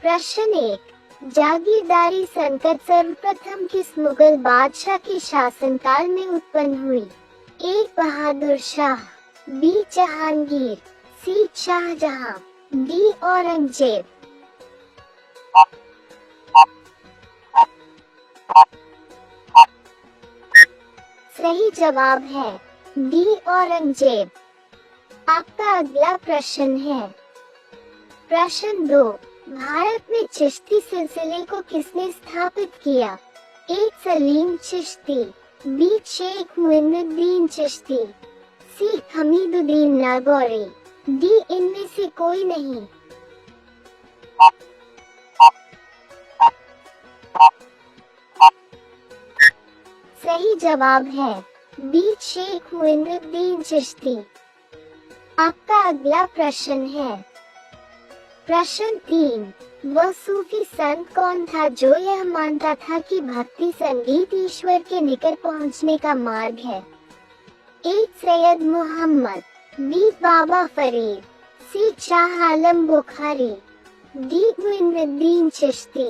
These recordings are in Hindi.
प्रश्न 1। जागीरदारी संकट सर्वप्रथम किस मुगल बादशाह के शासनकाल में उत्पन्न हुई? ए बहादुर शाह, बी जहांगीर, सी शाहजहां, डी औरंगजेब। सही जवाब है डी औरंगजेब। आपका अगला प्रश्न है प्रश्न 2। भारत में चिश्ती सिलसिले को किसने स्थापित किया? ए सलीम चिश्ती, बी शेख मुइनुद्दीन चिश्ती, सी हमीदुद्दीन नागौरी, डी इनमें से कोई नहीं। सही जवाब है बी शेख मुइनुद्दीन चिश्ती। आपका अगला प्रश्न है प्रश्न 3। वह सूफी संत कौन था जो यह मानता था कि भक्ति संगीत ईश्वर के निकट पहुंचने का मार्ग है? ए सैयद मोहम्मद, बी बाबा फरीद, सी शाह आलम बुखारी, डी मुइनुद्दीन चिश्ती।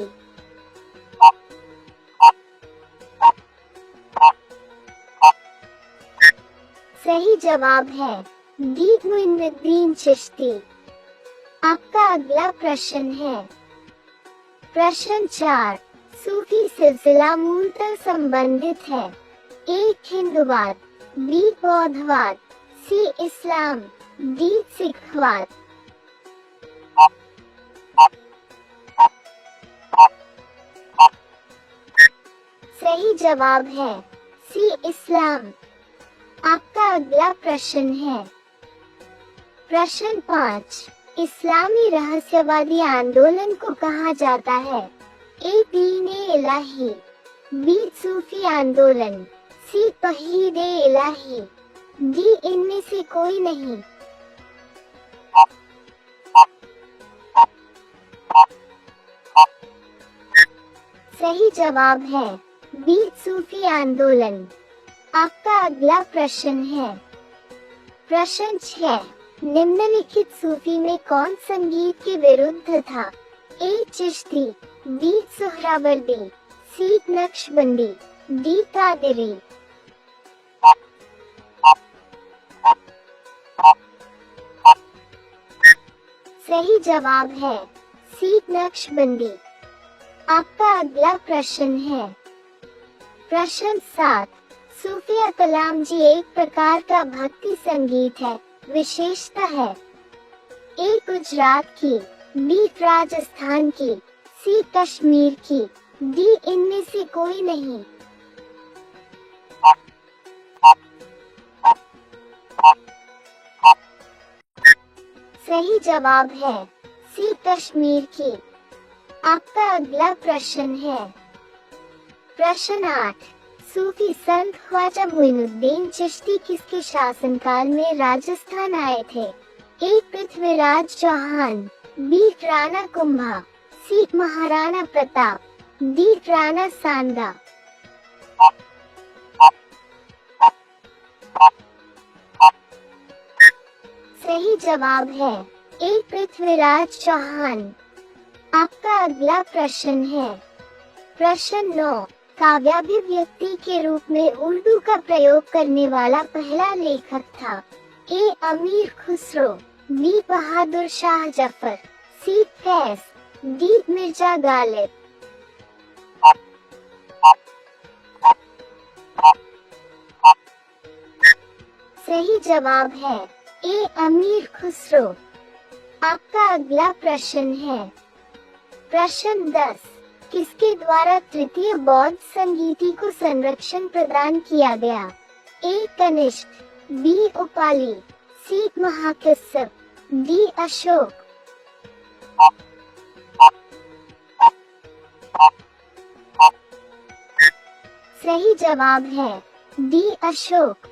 सही जवाब है डी मुइनुद्दीन चिश्ती। आपका अगला प्रश्न है प्रश्न 4। सूफी सिलसिला मूलतः संबंधित है ए हिंदुवाद, बी बौद्धवाद, सी इस्लाम, डी सिखवाद। सही जवाब है सी इस्लाम। आपका अगला प्रश्न है प्रश्न 5। इस्लामी रहस्यवादी आंदोलन को कहा जाता है? ए दीन-ए इलाही, बी सूफी आंदोलन, सी तौहीद-ए इलाही, डी इनमें से कोई नहीं। सही जवाब है बी सूफी आंदोलन। आपका अगला प्रश्न है प्रश्न 6। निम्नलिखित सूफी में कौन संगीत के विरुद्ध था? ए चिश्ती, बी सुहरावर्दी, सी नक्शबंदी, डी कादरी। सही जवाब है सी नक्शबंदी। आपका अगला प्रश्न है प्रश्न 7। सूफिया कलाम जी एक प्रकार का भक्ति संगीत है, विशेषता है? ए गुजरात की, बी राजस्थान की, सी कश्मीर की, डी इनमें से कोई नहीं। सही जवाब है सी कश्मीर की। आपका अगला प्रश्न है प्रश्न 8। सूफी संत ख्वाजा मुइनुद्दीन चिश्ती किसके शासनकाल में राजस्थान आए थे? ए पृथ्वीराज चौहान, बी राणा कुंभा, सी महाराणा प्रताप, डी राणा सांदा। सही जवाब है ए पृथ्वीराज चौहान। आपका अगला प्रश्न है प्रश्न 9। काव्याभिव्यक्ति के रूप में उर्दू का प्रयोग करने वाला पहला लेखक था? ए अमीर खुसरो, बी बहादुर शाह जफर, सी फैज, डी मिर्जा गालिब। सही जवाब है ए अमीर खुसरो। आपका अगला प्रश्न है प्रश्न 10। किसके द्वारा तृतीय बौद्ध संगीति को संरक्षण प्रदान किया गया? ए कनिष्क, बी उपाली, सी महाकश्यप, डी अशोक। सही जवाब है डी अशोक।